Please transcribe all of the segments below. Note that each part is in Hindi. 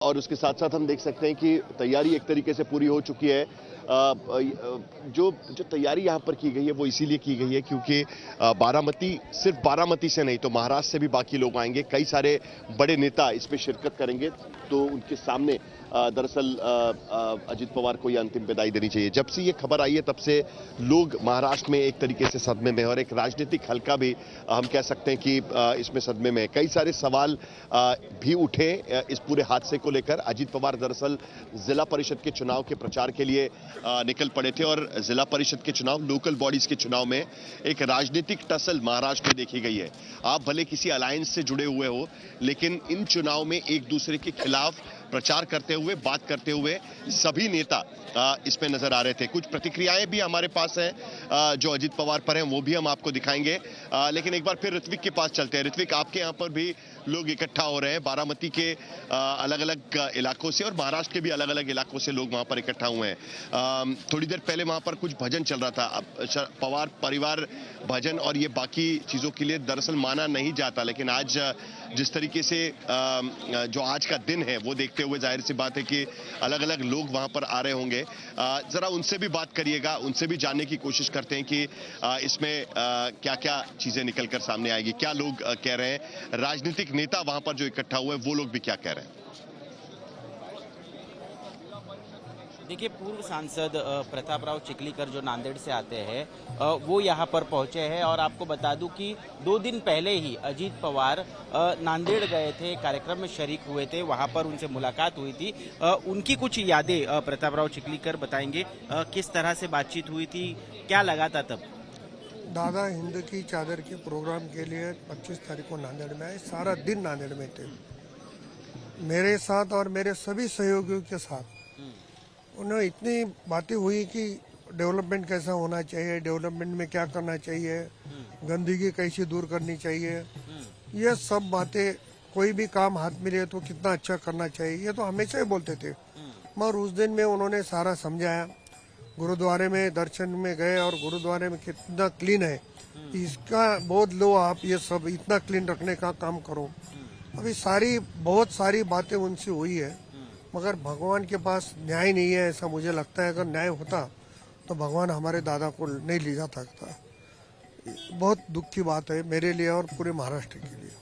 और उसके साथ साथ हम देख सकते हैं कि तैयारी एक तरीके से पूरी हो चुकी है। जो जो तैयारी यहाँ पर की गई है वो इसीलिए की गई है क्योंकि बारामती, सिर्फ बारामती से नहीं तो महाराष्ट्र से भी बाकी लोग आएंगे। कई सारे बड़े नेता इसमें शिरकत करेंगे तो उनके सामने दरअसल अजित पवार को यह अंतिम विदाई देनी चाहिए। जब से ये खबर आई है तब से लोग महाराष्ट्र में एक तरीके से सदमे में, और एक राजनीतिक हल्का भी हम कह सकते हैं कि इसमें सदमे में। कई सारे सवाल भी उठे इस पूरे हादसे को लेकर। अजित पवार दरअसल जिला परिषद के चुनाव के प्रचार के लिए निकल पड़े थे, और जिला परिषद के चुनाव, लोकल बॉडीज के चुनाव में एक राजनीतिक टसल महाराष्ट्र में देखी गई है। आप भले किसी अलायंस से जुड़े हुए हो, लेकिन इन चुनाव में एक दूसरे के खिलाफ प्रचार करते हुए, बात करते हुए सभी नेता इसमें नजर आ रहे थे। कुछ प्रतिक्रियाएं भी हमारे पास हैं जो अजित पवार पर हैं, वो भी हम आपको दिखाएंगे। लेकिन एक बार फिर ऋत्विक के पास चलते हैं। ऋत्विक, आपके यहाँ पर भी लोग इकट्ठा हो रहे हैं, बारामती के अलग अलग इलाकों से और महाराष्ट्र के भी अलग अलग इलाकों से लोग वहां पर इकट्ठा हुए हैं। थोड़ी देर पहले वहां पर कुछ भजन चल रहा था। अब पवार परिवार भजन और ये बाकी चीजों के लिए दरअसल माना नहीं जाता, लेकिन आज जिस तरीके से जो आज का दिन है वो देखते हुए जाहिर सी बात है कि अलग अलग लोग वहां पर आ रहे होंगे। जरा उनसे भी बात करिएगा, उनसे भी जानने की कोशिश करते हैं कि इसमें क्या क्या चीजें निकलकर सामने आएगी, क्या लोग कह रहे हैं। राजनीतिक नेता वहां पर जो इकट्ठा हुए वो लोग भी क्या कह रहे हैं। देखिए, पूर्व सांसद प्रतापराव चिखलीकर जो नांदेड़ से आते हैं वो यहाँ पर पहुंचे हैं, और आपको बता दूं कि 2 दिन पहले ही अजीत पवार नांदेड़ गए थे, कार्यक्रम में शरीक हुए थे, वहां पर उनसे मुलाकात हुई थी। उनकी कुछ यादें प्रतापराव चिखलीकर बताएंगे। किस तरह से बातचीत हुई थी, क्या लगा था तब? दादा हिंद की चादर के प्रोग्राम के लिए 25 तारीख को नांदेड़ में आए। सारा दिन नांदेड़ में थे, मेरे साथ और मेरे सभी सहयोगियों के साथ। उन्हें इतनी बातें हुई कि डेवलपमेंट कैसा होना चाहिए, डेवलपमेंट में क्या करना चाहिए, गंदगी कैसे दूर करनी चाहिए, ये सब बातें। कोई भी काम हाथ मिले तो कितना अच्छा करना चाहिए, ये तो हमेशा ही बोलते थे। मगर उस दिन में उन्होंने सारा समझाया। गुरुद्वारे में दर्शन में गए और गुरुद्वारे में कितना क्लीन है, इसका बोध लो आप, ये सब इतना क्लीन रखने का काम करो। अभी बहुत सारी बातें उनसे हुई है, मगर भगवान के पास न्याय नहीं है ऐसा मुझे लगता है। अगर न्याय होता तो भगवान हमारे दादा को नहीं ले जा सकता। बहुत दुख की बात है मेरे लिए और पूरे महाराष्ट्र के लिए।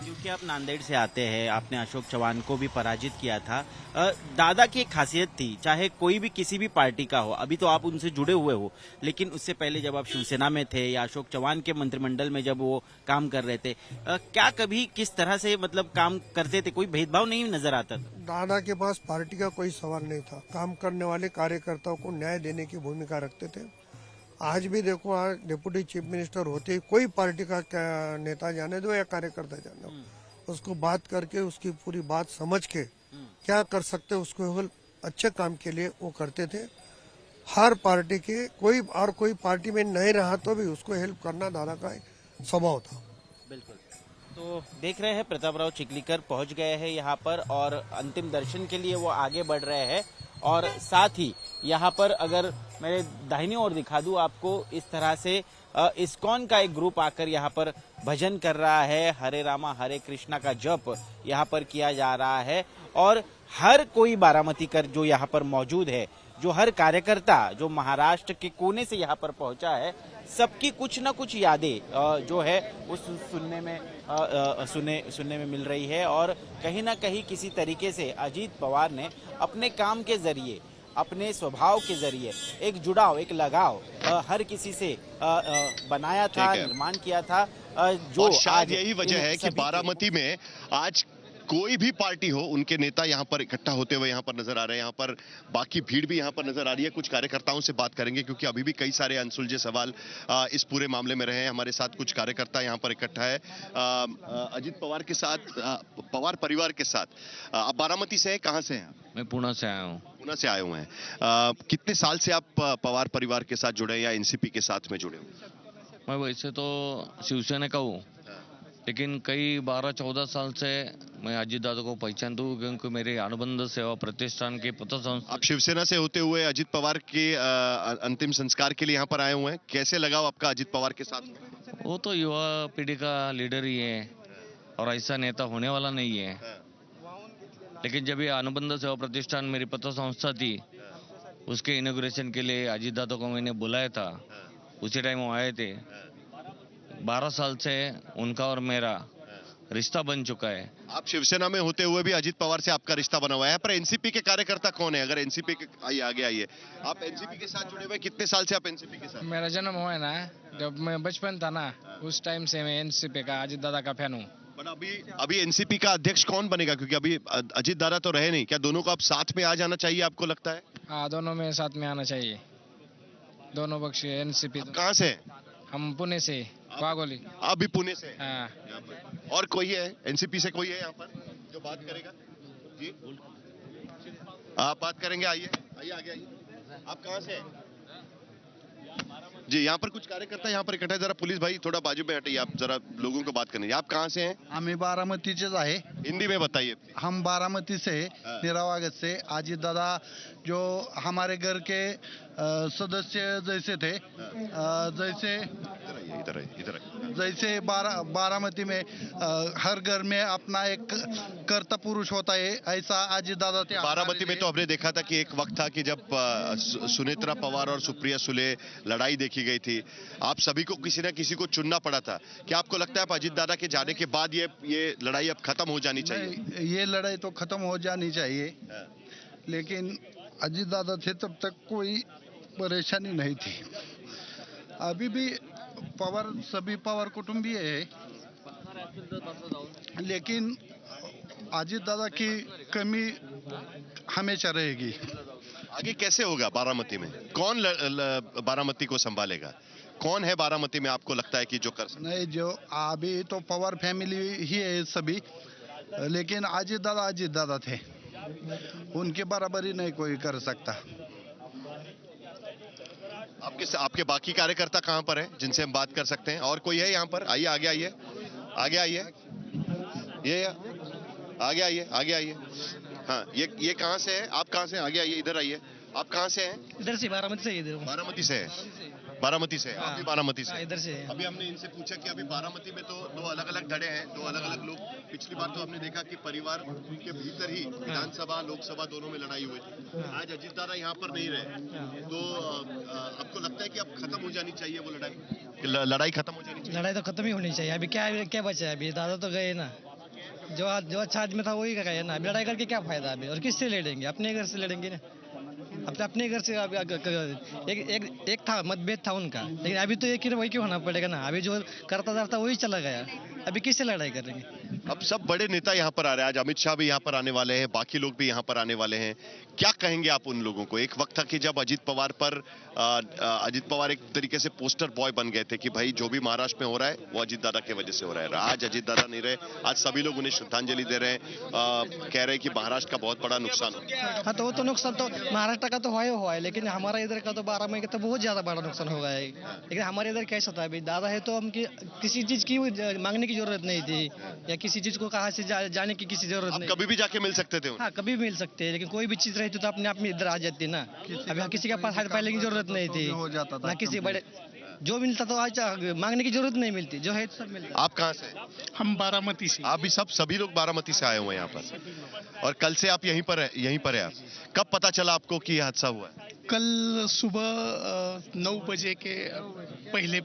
क्योंकि आप नांदेड़ से आते हैं, आपने अशोक चौहान को भी पराजित किया था। दादा की एक खासियत थी, चाहे कोई भी किसी भी पार्टी का हो, अभी तो आप उनसे जुड़े हुए हो, लेकिन उससे पहले जब आप शिवसेना में थे या अशोक चौहान के मंत्रिमंडल में जब वो काम कर रहे थे, क्या कभी किस तरह से मतलब काम करते थे, कोई भेदभाव नहीं नजर आता था? दादा के पास पार्टी का कोई सवाल नहीं था। काम करने वाले कार्यकर्ताओं को न्याय देने की भूमिका रखते थे। आज भी देखो, आज डिप्टी चीफ मिनिस्टर होते ही कोई पार्टी का नेता जाने दो या कार्यकर्ता जाने दो, उसको बात करके उसकी पूरी बात समझ के क्या कर सकते उसको अच्छे काम के लिए वो करते थे। हर पार्टी के कोई पार्टी में नहीं रहा तो भी उसको हेल्प करना दादा का स्वभाव था। बिल्कुल। तो देख रहे हैं प्रतापराव चिखलीकर पहुंच गए हैं यहाँ पर, और अंतिम दर्शन के लिए वो आगे बढ़ रहे हैं। और साथ ही यहाँ पर अगर मेरे दाहिनी ओर दिखा दूं आपको, इस तरह से इस्कॉन का एक ग्रुप आकर यहाँ पर भजन कर रहा है, हरे रामा हरे कृष्णा का जप यहाँ पर किया जा रहा है। और हर कोई बारामती कर जो यहाँ पर मौजूद है, जो हर कार्यकर्ता जो महाराष्ट्र के कोने से यहाँ पर पहुंचा है, सबकी कुछ न कुछ यादें जो है वो सुनने में मिल रही है। और कहीं ना कहीं किसी तरीके से अजीत पवार ने अपने काम के जरिए, अपने स्वभाव के जरिए एक जुड़ाव, एक लगाव हर किसी से बनाया था, निर्माण किया था। जो और शायद यही वजह है कि बारामती में आज कोई भी पार्टी हो, उनके नेता यहाँ पर इकट्ठा होते हुए यहाँ पर नजर आ रहे हैं। यहाँ पर बाकी भीड़ भी यहाँ पर नजर आ रही है। कुछ कार्यकर्ताओं से बात करेंगे क्योंकि अभी भी कई सारे अनसुलझे सवाल इस पूरे मामले में रहे हैं। हमारे साथ कुछ कार्यकर्ता यहाँ पर इकट्ठा है अजित पवार के साथ, पवार परिवार के साथ। आप बारामती से हैं, कहाँ से हैं? मैं पुणे से आया हूँ। पुणे से आए हुए हैं। कितने साल से आप पवार परिवार के साथ जुड़े या एनसीपी के साथ में जुड़े हुए? मैं वैसे तो शिवसेना का हूँ, लेकिन कई 12-14 साल से मैं अजीत दादा को पहचानता हूँ, क्योंकि मेरे अनुबंध सेवा प्रतिष्ठान के पत्रसंस्था। आप शिवसेना से होते हुए अजित पवार के अंतिम संस्कार के लिए यहाँ पर आए हुए हैं। कैसे लगा आपका अजित पवार के साथ? वो तो युवा पीढ़ी का लीडर ही है और ऐसा नेता होने वाला नहीं है। लेकिन जब ये अनुबंध सेवा प्रतिष्ठान मेरी पतसंस्था थी, उसके इनॉग्रेशन के लिए अजीत दादा को मैंने बुलाया था, उसी टाइम वो आए थे। 12 साल से उनका और मेरा रिश्ता बन चुका है। आप शिवसेना में होते हुए भी अजीत पवार से आपका रिश्ता बना हुआ है, पर एनसीपी के कार्यकर्ता कौन है? अगर एनसीपी के आइए आगे आइए, आप एनसीपी के साथ जुड़े हुए कितने साल से आप एनसीपी के साथ? मेरा जन्म हुआ है ना, जब मैं बचपन था ना, उस टाइम से मैं एनसीपी का अजीत दादा का फैन हूँ। पर अभी एनसीपी का अध्यक्ष कौन बनेगा? क्योंकि अभी अजीत दादा तो रहे नहीं, क्या दोनों को अब साथ में आ जाना चाहिए आपको लगता है? हाँ, दोनों में साथ में आना चाहिए, दोनों पक्ष एनसीपी। आप कहाँ से हैं? हम पुणे से, वाघोली। आप भी पुणे से हैं? हाँ, यहाँ पर और कोई है एनसीपी से, कोई है यहाँ पर जो बात करेगा? जी आप बात करेंगे, आइए आइए आगे आइए। आप कहाँ से हैं? जी, यहाँ पर कुछ कार्यकर्ता यहाँ पर इकट्ठा है, जरा पुलिस भाई थोड़ा बाजू में हटिए, आप जरा लोगों को बात करने दीजिए। आप कहाँ से हैं? आम्ही बारामतीचेच आहे। हिंदी में बताइए। हम बारामती से निरावागत से अजीत दादा जो हमारे घर के सदस्य जैसे थे, जैसे इधर आइए, इधर आइए। जैसे बारामती में हर घर में अपना एक कर्ता पुरुष होता है, ऐसा अजीत दादा थे। बारामती में तो हमने देखा था कि एक वक्त था कि जब सुनेत्रा पवार और सुप्रिया सुले लड़ाई देखी गई थी, आप सभी को किसी न किसी को चुनना पड़ा था। क्या आपको लगता है आप अजीत दादा के जाने के बाद ये लड़ाई अब खत्म हो जानी चाहिए? नहीं, ये लड़ाई तो खत्म हो जानी चाहिए, लेकिन अजीत दादा थे तब तक कोई परेशानी नहीं थी। अभी भी सभी पवार कुटुंबीय है, लेकिन अजीत दादा की कमी हमेशा रहेगी। आगे कैसे होगा बारामती में? कौन बारामती को संभालेगा? कौन है बारामती में आपको लगता है कि जो कर सकता? नहीं, जो अभी तो पवार फैमिली ही है सभी, लेकिन अजीत दादा थे, उनके बराबरी नहीं कोई कर सकता। आपके बाकी कार्यकर्ता कहाँ पर हैं जिनसे हम बात कर सकते हैं? और कोई है यहाँ पर? आइए आगे आइए, आगे आइए, ये आगे आइए, आगे आइए। हाँ, ये कहाँ से है? आप कहाँ से हैं? आगे आइए, इधर आइए। आप कहाँ से हैं? इधर से, बारामती से। इधर बारामती से है। बारामती से, आप भी बारामती से? इधर से। अभी हमने इनसे पूछा कि अभी बारामती में तो दो अलग अलग धड़े हैं, दो अलग अलग लोग। पिछली बार तो हमने देखा कि परिवार के भीतर ही विधानसभा लोकसभा दोनों में लड़ाई हुई थी। आज अजीत दादा यहाँ पर नहीं रहे, तो आपको लगता है कि अब खत्म हो जानी चाहिए वो लड़ाई? लड़ाई खत्म हो जानी चाहिए? लड़ाई तो खत्म ही होनी चाहिए। अभी क्या बचा है? अभी दादा तो गए ना, जो अच्छा आदमी था वही गया ना। अभी लड़ाई करके क्या फायदा अभी? और किससे लड़ेंगे? अपने घर से लड़ेंगे ना। अब तो अपने घर से एक था मतभेद था उनका, लेकिन अभी तो एक ही वही क्यों होना पड़ेगा ना। अभी जो करता था वही चला गया, अभी किससे लड़ाई करेंगे? अब सब बड़े नेता यहाँ पर आ रहे हैं, आज अमित शाह भी यहाँ पर आने वाले हैं, बाकी लोग भी यहाँ पर आने वाले हैं। क्या कहेंगे आप उन लोगों को? एक वक्त था कि जब अजीत पवार एक तरीके से पोस्टर बॉय बन गए थे कि भाई जो भी महाराष्ट्र में हो रहा है वो अजीत दादा की वजह से हो रहा है। आज अजीत दादा नहीं रहे, आज सभी लोग उन्हें श्रद्धांजलि दे रहे हैं, कह रहे हैं कि महाराष्ट्र का बहुत बड़ा नुकसान हो गया। हाँ, तो वो तो नुकसान तो महाराष्ट्र का तो हुआ है, लेकिन हमारा इधर का तो बारामती का तो बहुत ज्यादा बड़ा नुकसान हो गया है। लेकिन हमारे इधर कैसा था? अभी दादा है तो हम किसी चीज की मांगने की जरूरत नहीं थी, या किसी चीज को कहाँ से जाने की किसी जरूरत नहीं। कभी भी जाके मिल सकते थे उन्हें? हाँ, कभी भी मिल सकते हैं, लेकिन कोई भी चीज रहती तो अपने आप में इधर आ जाती ना। अभी किसी के पास हाथ फैलाने की जरूरत नहीं थी, हो जाता था ना किसी बड़े जो मिलता तो आज मांगने की जरूरत नहीं मिलती, जो है तो सब मिलता। आप कहाँ से? हम बारामती से। आप भी सभी लोग बारामती से आए हुए हैं यहाँ पर, और कल से आप यहीं पर है आप? कब पता चला आपको कि यह हादसा हुआ है? कल सुबह 9 बजे के पहले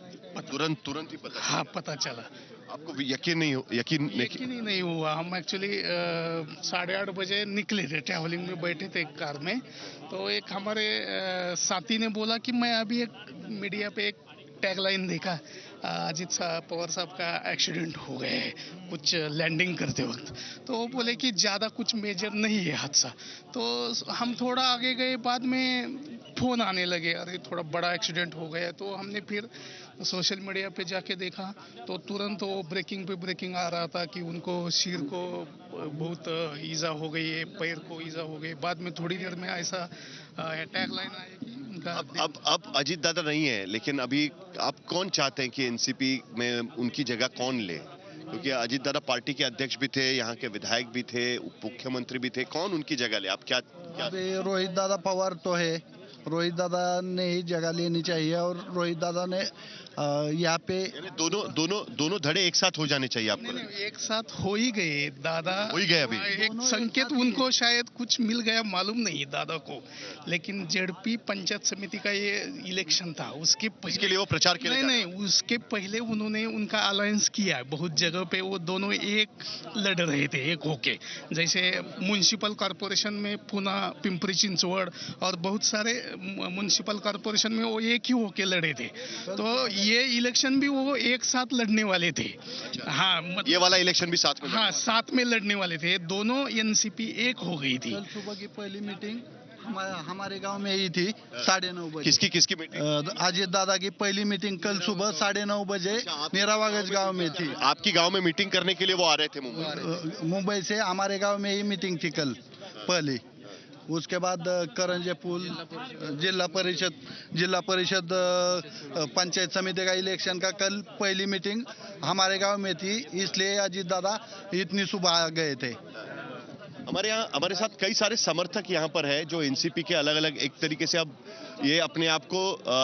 तुरंत ही पता? हाँ, पता चला। आपको यकीन ही नहीं हुआ। हम एक्चुअली 8:30 बजे निकले थे, ट्रैवलिंग में बैठे थे एक कार में, तो एक हमारे साथी ने बोला कि मैं अभी एक मीडिया पे एक टैगलाइन देखा, अजीत पवार साहब का एक्सीडेंट हो गया है कुछ लैंडिंग करते वक्त। तो वो बोले कि ज़्यादा कुछ मेजर नहीं है हादसा। तो हम थोड़ा आगे गए, बाद में फ़ोन आने लगे, अरे थोड़ा बड़ा एक्सीडेंट हो गया। तो हमने फिर सोशल मीडिया पे जाके देखा, तो तुरंत वो ब्रेकिंग आ रहा था कि उनको सिर को बहुत ईजा हो गई है, पैर को ईजा हो गई। बाद में थोड़ी देर में ऐसा टैगलाइन आया कि अब अजीत दादा नहीं है, लेकिन अभी आप कौन चाहते हैं कि एनसीपी में उनकी जगह कौन ले? क्योंकि अजीत दादा पार्टी के अध्यक्ष भी थे, यहाँ के विधायक भी थे, उप मुख्यमंत्री भी थे, कौन उनकी जगह ले? आप क्या? अभी रोहित दादा पवार तो है, रोहित दादा ने ही जगह लेनी चाहिए और रोहित दादा ने यहाँ पे यानी दोनों धड़े एक साथ हो जाने चाहिए आपको? एक साथ हो ही गए दादा, हो ही गए अभी। एक संकेत उनको शायद कुछ मिल गया, मालूम नहीं दादा को, लेकिन जेडपी पंचायत समिति का ये इलेक्शन था, उसके लिए वो प्रचार के लिए नहीं, उसके पहले उन्होंने उनका अलायंस किया बहुत जगह पे, वो दोनों एक लड़ रहे थे एक होके, जैसे म्युनिसिपल कॉर्पोरेशन में पुणे, पिंपरी चिंचवड़ और बहुत सारे म्युनिसिपल कॉर्पोरेशन में वो एक ही होके लड़े थे। तो ये इलेक्शन भी वो एक साथ लड़ने वाले थे। हाँ, ये वाला इलेक्शन भी साथ में? हाँ, साथ में लड़ने वाले थे, दोनों एनसीपी एक हो गई थी। कल सुबह की पहली मीटिंग हमारे गांव में ही थी 9:30 बजे। किसकी मीटिंग? अजीत दादा की पहली मीटिंग कल सुबह 9:30 बजे नीरावागज गांव में थी। आपकी गांव में मीटिंग करने के लिए वो आ रहे थे मुंबई से हमारे गांव में ही मीटिंग थी कल पहली। उसके बाद करंजे पुल जिला परिषद पंचायत समिति का इलेक्शन का कल पहली मीटिंग हमारे गांव में थी, इसलिए अजीत दादा इतनी सुबह आ गए थे। हमारे साथ कई सारे समर्थक यहाँ पर है जो एनसीपी के अलग अलग एक तरीके से अब ये अपने आप को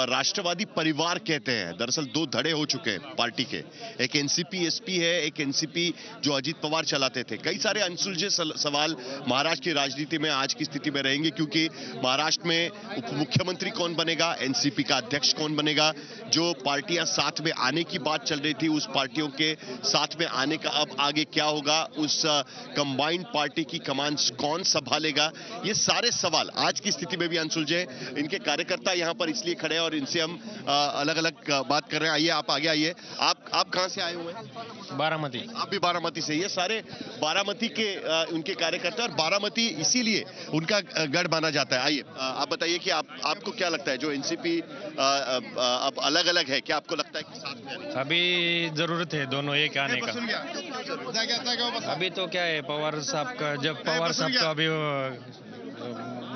राष्ट्रवादी परिवार कहते हैं। दरअसल दो धड़े हो चुके हैं पार्टी के, एक एनसीपी एसपी है, एक एनसीपी जो अजीत पवार चलाते थे। कई सारे अनसुलझे सवाल महाराष्ट्र की राजनीति में आज की स्थिति में रहेंगे, क्योंकि महाराष्ट्र में उप मुख्यमंत्री कौन बनेगा, एनसीपी का अध्यक्ष कौन बनेगा, जो पार्टियां साथ में आने की बात चल रही थी उस पार्टियों के साथ में आने का अब आगे क्या होगा, उस कंबाइंड पार्टी की कमान कौन संभालेगा, ये सारे सवाल आज की स्थिति में भी अनसुलझे। इनके कार्यकर्ता यहाँ पर इसलिए खड़े हैं और इनसे हम अलग अलग बात कर रहे हैं। आइए, आप आगे आइए। आप कहाँ से आए हुए हैं? बारामती। आप भी बारामती से? ये सारे बारामती के उनके कार्यकर्ता, और बारामती इसीलिए उनका गढ़ माना जाता है। आइए, आप बताइए कि आपको क्या लगता है, जो एनसीपी अब अलग अलग है, क्या आपको लगता है कि साथ में अभी जरूरत है दोनों एक आने का? अभी तो क्या है, पवार साहब का, जब पवार साहब तो अभी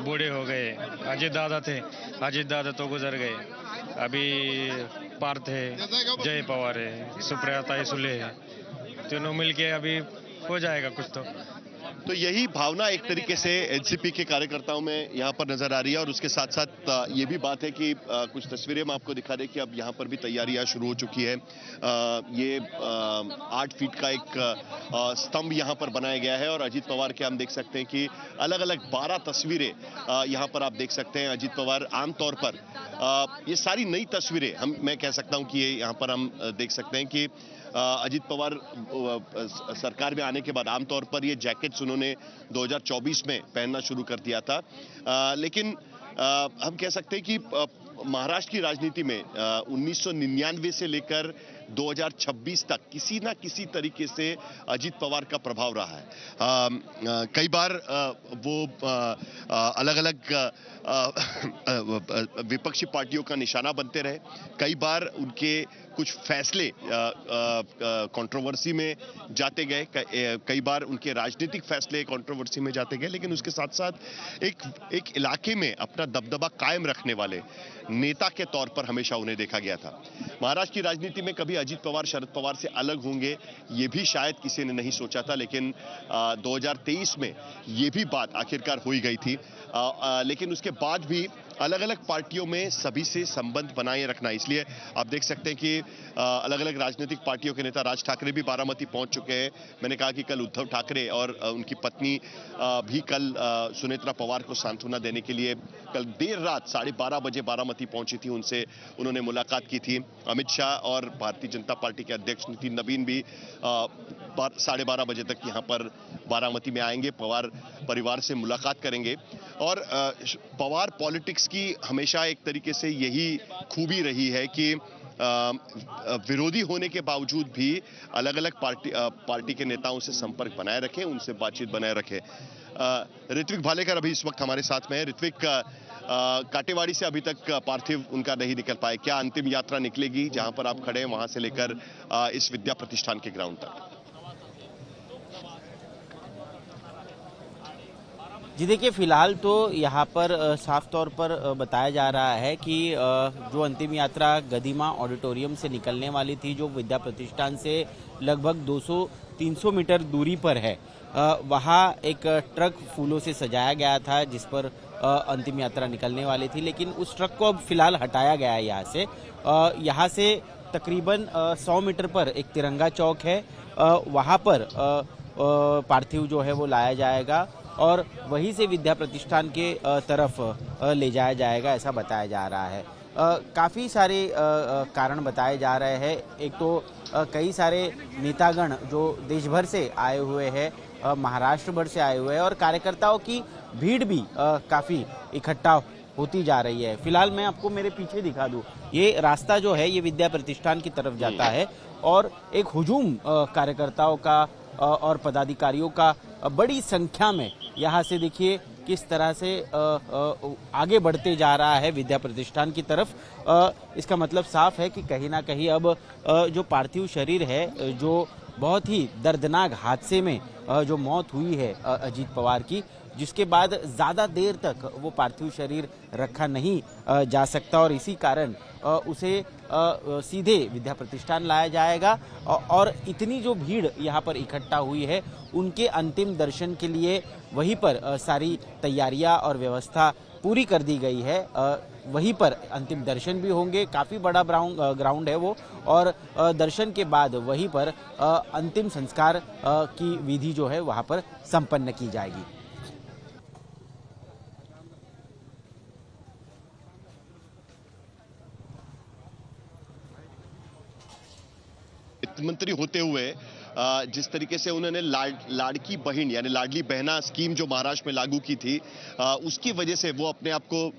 बूढ़े हो गए, अजीत दादा थे, अजीत दादा तो गुजर गए, अभी पार्थ है, जय पवार है, सुप्रिया सुले है, तीनों मिलके अभी हो जाएगा कुछ। तो यही भावना एक तरीके से एनसीपी के कार्यकर्ताओं में यहाँ पर नजर आ रही है। और उसके साथ साथ ये भी बात है कि कुछ तस्वीरें हम आपको दिखा दें कि अब यहाँ पर भी तैयारियां शुरू हो चुकी है। ये 8 फीट का एक स्तंभ यहाँ पर बनाया गया है और अजीत पवार के हम देख सकते हैं कि अलग अलग 12 तस्वीरें यहाँ पर आप देख सकते हैं। अजीत पवार आमतौर पर ये सारी नई तस्वीरें मैं कह सकता हूँ कि ये यहाँ पर हम देख सकते हैं कि अजीत पवार सरकार में आने के बाद आमतौर पर ये जैकेट्स उन्होंने 2024 में पहनना शुरू कर दिया था, लेकिन हम कह सकते हैं कि महाराष्ट्र की राजनीति में 1999 से लेकर 2026 तक किसी ना किसी तरीके से अजीत पवार का प्रभाव रहा है। कई बार वो अलग अलग विपक्षी पार्टियों का निशाना बनते रहे, कई बार उनके कुछ फैसले कंट्रोवर्सी में जाते गए, कई बार उनके राजनीतिक फैसले कंट्रोवर्सी में जाते गए, लेकिन उसके साथ साथ एक इलाके में अपना दबदबा कायम रखने वाले नेता के तौर पर हमेशा उन्हें देखा गया था। महाराष्ट्र की राजनीति में कभी अजीत पवार शरद पवार से अलग होंगे ये भी शायद किसी ने नहीं सोचा था, लेकिन 2023 में ये भी बात आखिरकार हो ही गई थी। लेकिन उसके बाद भी अलग अलग पार्टियों में सभी से संबंध बनाए रखना, इसलिए आप देख सकते हैं कि अलग अलग राजनीतिक पार्टियों के नेता, राज ठाकरे भी बारामती पहुंच चुके हैं। मैंने कहा कि कल उद्धव ठाकरे और उनकी पत्नी भी कल सुनेत्रा पवार को सांत्वना देने के लिए कल देर रात 12:30 बजे बारामती पहुंची थी, उनसे उन्होंने मुलाकात की थी। अमित शाह और भारतीय जनता पार्टी के अध्यक्ष नितिन नवीन भी 12:30 बजे तक यहाँ पर बारामती में आएंगे, पवार परिवार से मुलाकात करेंगे। और पवार पॉलिटिक्स की हमेशा एक तरीके से यही खूबी रही है कि विरोधी होने के बावजूद भी अलग अलग पार्टी के नेताओं से संपर्क बनाए रखें, उनसे बातचीत बनाए रखें। ऋत्विक भालेकर अभी इस वक्त हमारे साथ में है। ऋत्विक, काटेवाड़ी से अभी तक पार्थिव उनका नहीं निकल पाए, क्या अंतिम यात्रा निकलेगी जहां पर आप खड़े हैं वहां से लेकर इस विद्या प्रतिष्ठान के ग्राउंड तक? जी देखिए, फिलहाल तो यहाँ पर साफ तौर पर बताया जा रहा है कि जो अंतिम यात्रा गदिमा ऑडिटोरियम से निकलने वाली थी, जो विद्या प्रतिष्ठान से लगभग 200-300 मीटर दूरी पर है, वहाँ एक ट्रक फूलों से सजाया गया था जिस पर अंतिम यात्रा निकलने वाली थी, लेकिन उस ट्रक को अब फिलहाल हटाया गया है यहाँ से। यहाँ से तकरीबन 100 मीटर पर एक तिरंगा चौक है, वहाँ पर पार्थिव जो है वो लाया जाएगा और वहीं से विद्या प्रतिष्ठान के तरफ ले जाया जाएगा, ऐसा बताया जा रहा है। काफ़ी सारे कारण बताए जा रहे हैं। एक तो कई सारे नेतागण जो देश भर से आए हुए हैं, महाराष्ट्र भर से आए हुए हैं और कार्यकर्ताओं की भीड़ भी काफ़ी इकट्ठा होती जा रही है। फिलहाल मैं आपको मेरे पीछे दिखा दूं, ये रास्ता जो है ये विद्या प्रतिष्ठान की तरफ जाता है और एक हुजूम कार्यकर्ताओं का और पदाधिकारियों का बड़ी संख्या में यहाँ से देखिए किस तरह से आगे बढ़ते जा रहा है विद्या प्रतिष्ठान की तरफ। इसका मतलब साफ है कि कहीं ना कहीं अब जो पार्थिव शरीर है, जो बहुत ही दर्दनाक हादसे में जो मौत हुई है अजीत पवार की, जिसके बाद ज़्यादा देर तक वो पार्थिव शरीर रखा नहीं जा सकता और इसी कारण उसे सीधे विद्या प्रतिष्ठान लाया जाएगा और इतनी जो भीड़ यहाँ पर इकट्ठा हुई है उनके अंतिम दर्शन के लिए वहीं पर सारी तैयारियां और व्यवस्था पूरी कर दी गई है। वहीं पर अंतिम दर्शन भी होंगे, काफ़ी बड़ा ग्राउंड है वो, और दर्शन के बाद वहीं पर अंतिम संस्कार की विधि जो है वहाँ पर संपन्न की जाएगी। वित्त मंत्री होते हुए जिस तरीके से उन्होंने लाड़की बहन यानी लाडली बहना स्कीम जो महाराष्ट्र में लागू की थी, उसकी वजह से वो अपने आप को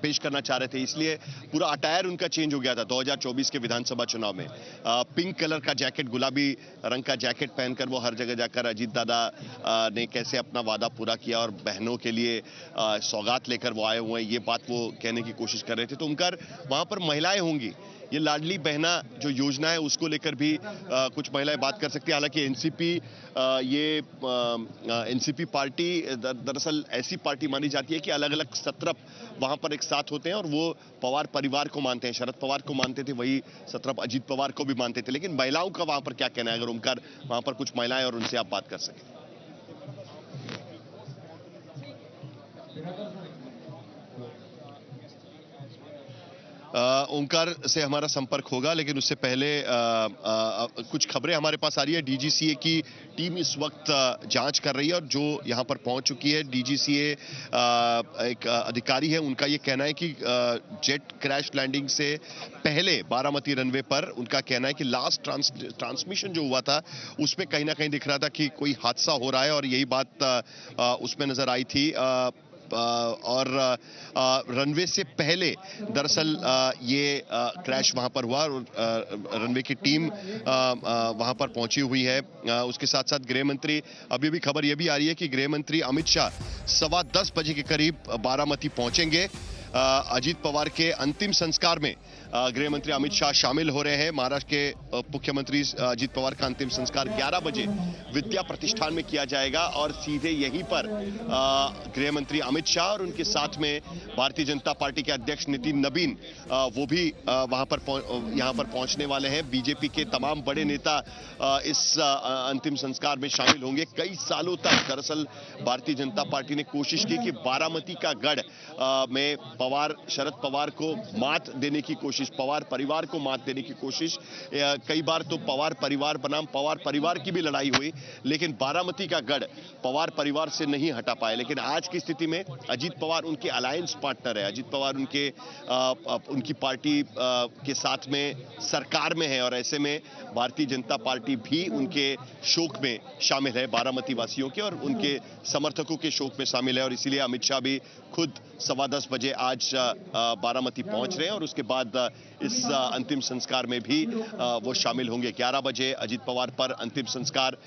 पेश करना चाह रहे थे, इसलिए पूरा अटायर उनका चेंज हो गया था 2024 के विधानसभा चुनाव में। पिंक कलर का जैकेट, गुलाबी रंग का जैकेट पहनकर वो हर जगह जाकर अजीत दादा ने कैसे अपना वादा पूरा किया और बहनों के लिए सौगात लेकर वो आए हुए हैं, ये बात वो कहने की कोशिश कर रहे थे। तो उनका वहां पर महिलाएं होंगी, ये लाडली बहना जो योजना है उसको लेकर भी कुछ महिलाएं बात कर सकती है। हालांकि एनसीपी पार्टी दरअसल ऐसी पार्टी मानी जाती है कि अलग अलग सत्रप वहां पर एक साथ होते हैं और वो पवार परिवार को मानते हैं, शरद पवार को मानते थे, वही सत्रप अजीत पवार को भी मानते थे। लेकिन महिलाओं का वहां पर क्या कहना है, अगर ओमकार वहां पर कुछ महिलाएं और उनसे आप बात कर सकें। ओमकार से हमारा संपर्क होगा, लेकिन उससे पहले कुछ खबरें हमारे पास आ रही है। डीजीसीए की टीम इस वक्त जांच कर रही है और जो यहां पर पहुंच चुकी है, डीजीसीए एक अधिकारी है, उनका ये कहना है कि जेट क्रैश लैंडिंग से पहले बारामती रनवे पर उनका कहना है कि लास्ट ट्रांसमिशन जो हुआ था उसमें कहीं ना कहीं दिख रहा था कि कोई हादसा हो रहा है और यही बात उसमें नजर आई थी। और रनवे से पहले दरअसल ये क्रैश वहां पर हुआ और रनवे की टीम वहां पर पहुंची हुई है। उसके साथ साथ गृह मंत्री, अभी भी खबर यह भी आ रही है कि गृह मंत्री अमित शाह 10:15 बजे के करीब बारामती पहुंचेंगे। अजीत पवार के अंतिम संस्कार में गृह मंत्री अमित शाह शामिल हो रहे हैं। महाराष्ट्र के मुख्यमंत्री अजीत पवार का अंतिम संस्कार 11 बजे विद्या प्रतिष्ठान में किया जाएगा और सीधे यहीं पर गृह मंत्री अमित शाह और उनके साथ में भारतीय जनता पार्टी के अध्यक्ष नितिन नबीन वो भी वहां पर यहां पर पहुंचने वाले हैं। बीजेपी के तमाम बड़े नेता इस अंतिम संस्कार में शामिल होंगे। कई सालों तक दरअसल भारतीय जनता पार्टी ने कोशिश की कि बारामती का गढ़ में शरद पवार को मात देने की कोशिश, पवार परिवार को मात देने की कोशिश, कई बार तो पवार परिवार बनाम पवार परिवार की भी लड़ाई हुई, लेकिन बारामती का गढ़ पवार परिवार से नहीं हटा पाए। लेकिन आज की स्थिति में अजीत पवार उनके अलायंस पार्टनर है, अजीत पवार उनकी पार्टी के साथ में सरकार में है और ऐसे में भारतीय जनता पार्टी भी उनके शोक में शामिल है, बारामती वासियों के और उनके समर्थकों के शोक में शामिल है। और इसीलिए अमित शाह भी खुद 10:15 बजे आज बारामती पहुंच रहे हैं और उसके बाद इस अंतिम संस्कार में भी वो शामिल होंगे। 11 बजे अजीत पवार पर अंतिम संस्कार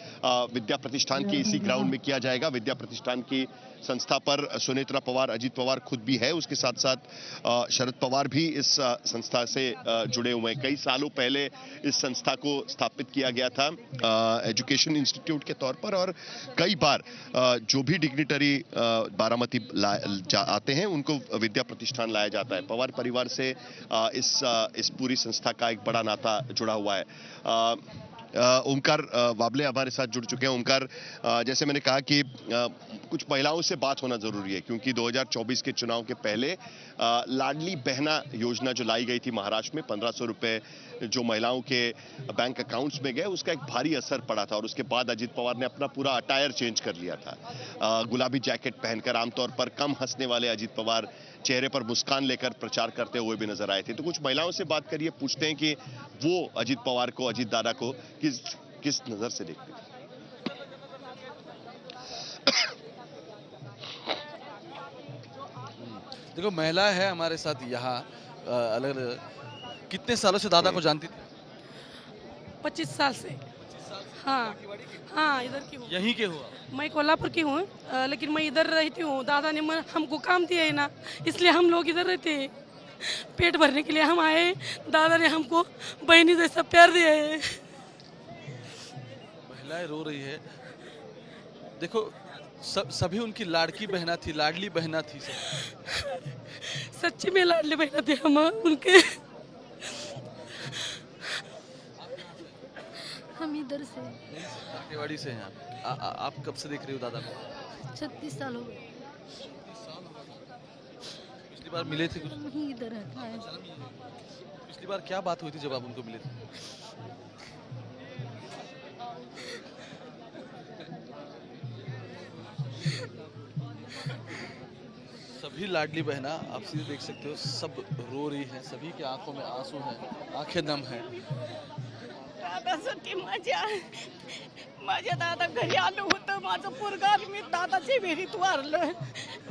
विद्या प्रतिष्ठान के इसी ग्राउंड में किया जाएगा। विद्या प्रतिष्ठान की संस्था पर सुनेत्रा पवार, अजीत पवार खुद भी है, उसके साथ साथ शरद पवार भी इस संस्था से जुड़े हुए हैं। कई सालों पहले इस संस्था को स्थापित किया गया था एजुकेशन इंस्टीट्यूट के तौर पर और कई बार जो भी डिग्निटरी बारामती आते हैं उनको विद्या प्रतिष्ठान लाया जाता है। पवार परिवार से इस पूरी संस्था का एक बड़ा नाता जुड़ा हुआ है। ओमकार वाबले हमारे साथ जुड़ चुके हैं। ओमकार, जैसे मैंने कहा कि कुछ महिलाओं से बात होना जरूरी है, क्योंकि 2024 के चुनाव के पहले लाडली बहना योजना जो लाई गई थी महाराष्ट्र में, 1500 रुपए जो महिलाओं के बैंक अकाउंट्स में गए, उसका एक भारी असर पड़ा था। और उसके बाद अजीत पवार ने अपना पूरा अटायर चेंज कर लिया था। गुलाबी जैकेट पहनकर आमतौर पर कम हंसने वाले अजीत पवार चेहरे पर मुस्कान लेकर प्रचार करते हुए भी नजर आए थे। तो कुछ महिलाओं से बात करिए, पूछते हैं कि वो अजीत पवार को, अजीत दादा को किस नजर से देखते हैं। देखो, महिला है हमारे साथ यहाँ, अलग कितने सालों से दादा को जानती थी? 25 साल से। हाँ हाँ, इधर की हूँ। यहीं के हो? मैं कोल्हापुर की हूँ, लेकिन मैं इधर रहती हूँ। दादा ने हमको काम दिया है ना, इसलिए हम लोग इधर रहते हैं। पेट भरने के लिए हम आए, दादा ने हमको बहनी जैसा प्यार दिया है। महिलाएं रो रही है। देखो, सभी उनकी लाड़की बहना थी, लाडली बहना थी। सच्ची में लाडली बहना थी हम उनके। हम इधर से, काटेवाड़ी से हैं आप कब से देख रहे हो दादा को? 36 साल हो गए। पिछली बार मिले थे कुछ? वहीं इधर है। पिछली बार क्या बात हुई थी जब आप उनको मिले थे? सभी लाडली बहना आप सीधे देख सकते हो, सब रो रही है, सभी के आंखों में आंसू हैं, आंखें नम हैं। दादासाठी माझ्या दादा घरी आलं होतं, माझं पोरगा मी दादाच्या विहिरीत वारलं,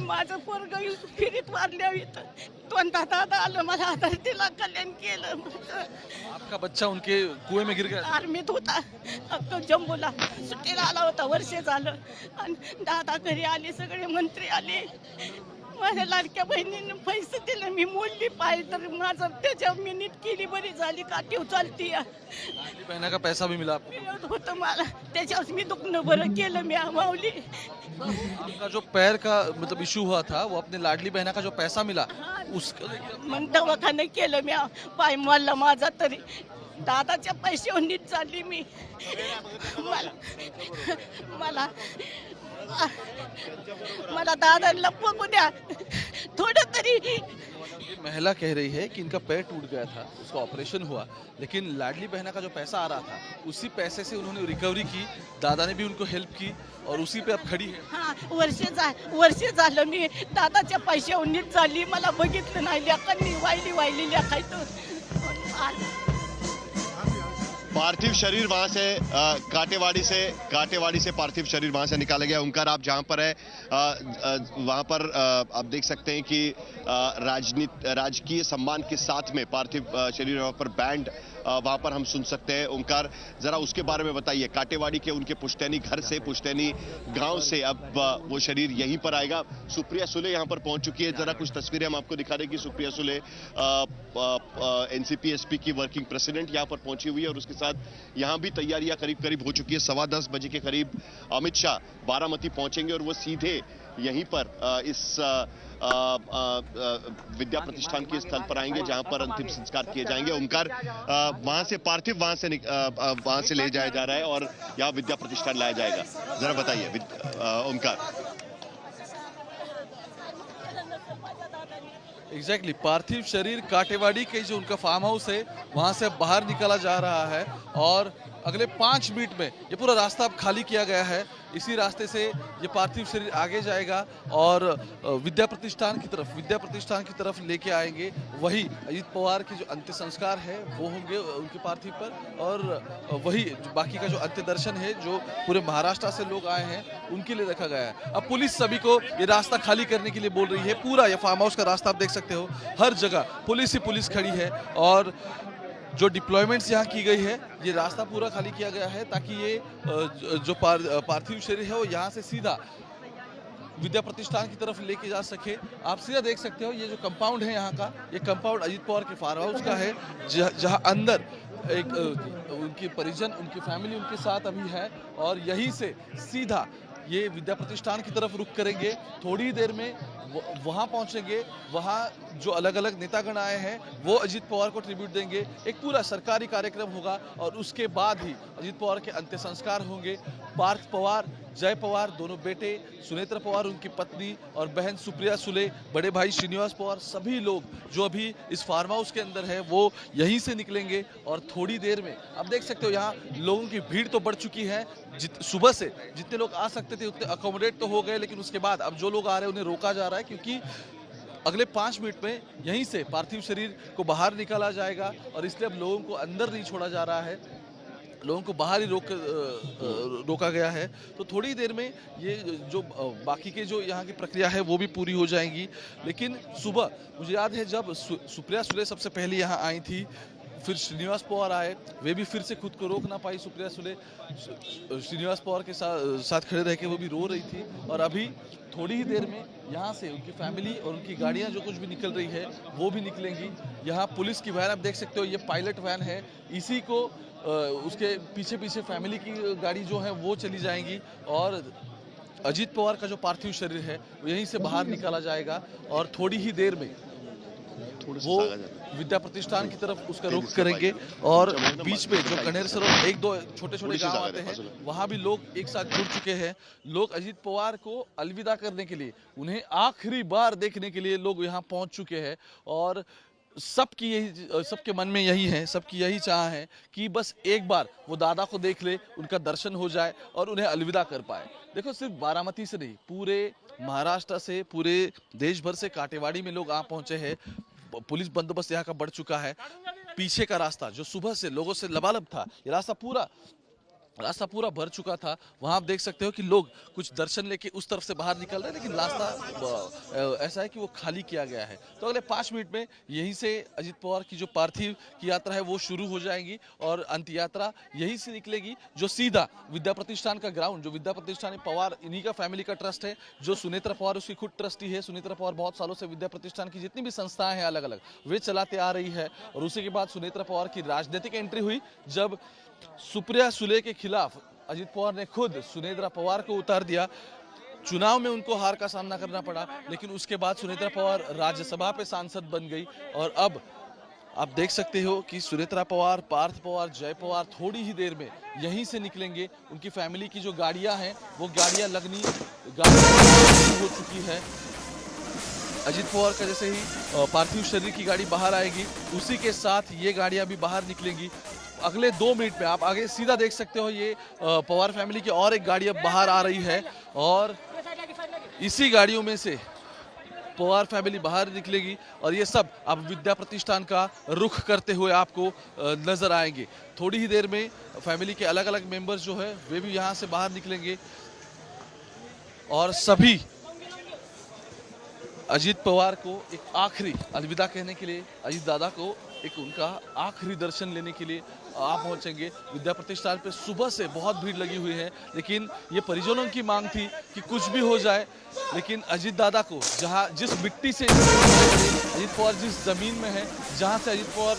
माझं पोरगा विहिरीत वारल्यावर दोनदा दादा आलं, मला आधार दिला, कल्याण केलं। आपका बच्चा उनके कुएं में गिर गया? आर्मीत होता, तो जम्बूला सुट्टीला आला होता, वर्ष झालं। आणि दादा घरी आले, सगळे मंत्री आले, माझ्या लाडक्या बहिणीने पैसे दिले, मी मोडली पाय, तर माझं त्याच्यावर मी नीट केली, बरी झाली, काठीव चालती। लाडली बहना का पैसा भी मिला आपको? होतं मला, त्याच्यावर मी दुखणं बरं केलं, मी माऊली। आपका जो पैर का मतलब इशू हुआ था, वो अपने लाडली बहना का जो पैसा मिला उसका मग दवाखाना केलं मी, पाय मोडला माझा, तरी दादाच्या पैशावर नीट चालली मी। मला मला दादाला बघू द्या थोडं तरी। ये महिला कह रही है कि इनका पैर टूट गया था, उसका ऑपरेशन हुआ, लेकिन लाडली बहना का जो पैसा आ रहा था, उसी पैसे से उन्होंने रिकवरी की, दादा ने भी उनको हेल्प की, और उसी पे अब खड़ी है। हाँ, वर्ष झालं मी दादाच्या पैशावर नीट चालली, मला बघितलं नाही, लेकांनी वाहिली लेखायचं। पार्थिव शरीर वहां से काटेवाड़ी से पार्थिव शरीर वहां से निकाला गया। ओंकार, आप जहां पर है वहां पर आप देख सकते हैं कि राजकीय सम्मान के साथ में पार्थिव शरीर वहां पर बैंड वहां पर हम सुन सकते हैं। ओंकार, जरा उसके बारे में बताइए, काटेवाड़ी के उनके पुश्तैनी घर से, पुश्तैनी गांव से अब वो शरीर यहीं पर आएगा। सुप्रिया सुले यहां पर पहुंच चुकी है, जरा कुछ तस्वीरें हम आपको दिखा दें कि सुप्रिया सुले एनसीपी एसपी की वर्किंग प्रेसिडेंट यहां पर पहुंची हुई है, और उसके साथ यहां भी तैयारियां करीब हो चुकी है। 10:15 बजे के करीब अमित शाह बारामती पहुंचेंगे, और वो सीधे यहीं पर इस विद्या प्रतिष्ठान के स्थल पर आएंगे, जहां पर अंतिम संस्कार किए जाएंगे। ओंकार, वहां से पार्थिव वहां से ले जाया जा रहा है और यहाँ विद्या प्रतिष्ठान लाया जाएगा, जरा बताइए ओंकार। एग्जैक्टली, पार्थिव शरीर काटेवाड़ी के जो उनका फार्म हाउस है वहां से बाहर निकाला जा रहा है, और अगले 5 मिनट में ये पूरा रास्ता अब खाली किया गया है। इसी रास्ते से ये पार्थिव शरीर आगे जाएगा और विद्या प्रतिष्ठान की तरफ लेके आएंगे। वही अजीत पवार के जो अंत्य संस्कार है वो होंगे उनके पार्थिव पर, और वही बाकी का जो अंत्य दर्शन है जो पूरे महाराष्ट्र से लोग आए हैं उनके लिए रखा गया है। अब पुलिस सभी को ये रास्ता खाली करने के लिए बोल रही है। पूरा ये फार्म हाउस का रास्ता आप देख सकते हो, हर जगह पुलिस ही पुलिस खड़ी है, और जो डिप्लॉयमेंट्स यहाँ की गई है, ये रास्ता पूरा खाली किया गया है ताकि ये जो पार्थिव शरीर है वो यहाँ से सीधा विद्या प्रतिष्ठान की तरफ लेके जा सके। आप सीधा देख सकते हो, ये जो कंपाउंड है यहाँ का, ये कंपाउंड अजीत पवार के फार्म हाउस का है, जहाँ अंदर एक उनके परिजन, उनकी फैमिली उनके साथ अभी है, और यहीं से सीधा ये विद्या प्रतिष्ठान की तरफ रुख करेंगे। थोड़ी देर में वहां पहुंचेंगे। वहां जो अलग अलग नेतागण आए हैं वो अजीत पवार को ट्रिब्यूट देंगे। एक पूरा सरकारी कार्यक्रम होगा और उसके बाद ही अजीत पवार के अंत्य संस्कार होंगे। पार्थ पवार, जय पवार, दोनों बेटे, सुनेत्रा पवार उनकी पत्नी और बहन सुप्रिया सुले, बड़े भाई श्रीनिवास पवार, सभी लोग जो अभी इस फार्म हाउस के अंदर है वो यहीं से निकलेंगे। और थोड़ी देर में आप देख सकते हो यहाँ लोगों की भीड़ तो बढ़ चुकी है। सुबह से जितने लोग आ सकते थे उतने अकोमोडेट तो हो गए, लेकिन उसके बाद अब जो लोग आ रहे हैं उन्हें रोका जा रहा है, क्योंकि अगले 5 मिनट में यहीं से पार्थिव शरीर को बाहर निकाला जाएगा और इसलिए अब लोगों को अंदर नहीं छोड़ा जा रहा है, लोगों को बाहर ही रोका गया है। तो थोड़ी देर में ये जो बाकी के जो यहाँ की प्रक्रिया है वो भी पूरी हो जाएंगी। लेकिन सुबह मुझे याद है जब सुप्रिया सुले सबसे पहले यहाँ आई थी, फिर श्रीनिवास पवार आए, वे भी फिर से खुद को रोक ना पाई। सुप्रिया सुले श्रीनिवास पवार के साथ खड़े रह के वो भी रो रही थी। और अभी थोड़ी ही देर में यहाँ से उनकी फैमिली और उनकी गाड़ियाँ जो कुछ भी निकल रही है वो भी निकलेंगी। यहाँ पुलिस की वैन आप देख सकते हो, ये पायलट वैन है, इसी को उसके पीछे पीछे फैमिली की गाड़ी जो है वो चली जाएंगी और अजीत पवार का जो पार्थिव शरीर है वो यहीं से बाहर निकाला जाएगा। और थोड़ी ही देर में वो विद्या प्रतिष्ठान की तरफ उसका रुख करेंगे और बीच में जो कनेर सरोवर 1-2 छोटे-छोटे गांव आते हैं वहां भी लोग एक साथ जुड़ चुके हैं। लोग अजीत पवार को अलविदा करने के लिए, उन्हें आखिरी बार देखने के लिए लोग यहां पहुंच चुके हैं। और सबके मन में यही है, सबकी यही चाह है कि बस एक बार वो दादा को देख ले, उनका दर्शन हो जाए और उन्हें अलविदा कर पाए। देखो सिर्फ बारामती से नहीं, पूरे महाराष्ट्र से, पूरे देश भर से काटेवाड़ी में लोग आ पहुंचे हैं। पुलिस बंदोबस्त यहाँ का बढ़ चुका है। पीछे का रास्ता जो सुबह से लोगों से लबालब था, ये रास्ता पूरा भर चुका था। वहां आप देख सकते हो कि लोग कुछ दर्शन लेके उस तरफ से बाहर निकल रहे हैं, लेकिन रास्ता ऐसा है कि वो खाली किया गया है। तो अगले 5 मिनट में यहीं से अजीत पवार की जो पार्थिव की यात्रा है वो शुरू हो जाएगी और अंत्य यात्रा यहीं से निकलेगी, जो सीधा विद्या प्रतिष्ठान का ग्राउंड, जो विद्या प्रतिष्ठान पवार इन्हीं का फैमिली का ट्रस्ट है, जो सुनेत्रा पवार उसकी खुद ट्रस्टी है। सुनेत्रा पवार बहुत सालों से विद्या प्रतिष्ठान की जितनी भी संस्थाएं हैं अलग अलग वे चलाते आ रही है। और उसी के बाद सुनेत्रा पवार की राजनीतिक एंट्री हुई, जब सुप्रिया सुले के खिलाफ अजीत पवार ने खुद सुनेत्रा पवार को उतार दिया। चुनाव में उनको हार का सामना करना पड़ा, लेकिन उसके बाद सुनेत्रा पवार राज्यसभा पे सांसद बन गई। और अब आप देख सकते हो कि सुनेत्रा पवार, पार्थ पवार, जय पवार थोड़ी ही देर में यहीं से निकलेंगे। उनकी फैमिली की जो गाड़ियां हैं वो गाड़ियां हो चुकी है। अजीत पवार का जैसे ही पार्थिव शरीर की गाड़ी बाहर आएगी, उसी के साथ ये गाड़ियां भी बाहर निकलेंगी। अगले 2 मिनट में आप आगे सीधा देख सकते हो, ये पवार फैमिली की और एक गाड़ी अब बाहर आ रही है और इसी गाड़ियों में से पवार फैमिली बाहर निकलेगी। और ये सब अब विद्या प्रतिष्ठान का रुख करते हुए आपको नजर आएंगे। थोड़ी ही देर में फैमिली के अलग अलग मेंबर्स जो है वे भी यहाँ से बाहर निकलेंगे और सभी अजीत पवार को एक आखिरी अलविदा कहने के लिए, अजीत दादा को एक उनका आखिरी दर्शन लेने के लिए आप पहुंचेंगे। विद्या प्रतिष्ठान पे सुबह से बहुत भीड़ लगी हुई है, लेकिन ये परिजनों की मांग थी कि कुछ भी हो जाए, लेकिन अजीत दादा को जिस मिट्टी से अजीत पवार जिस जमीन में है, जहां से अजीत पवार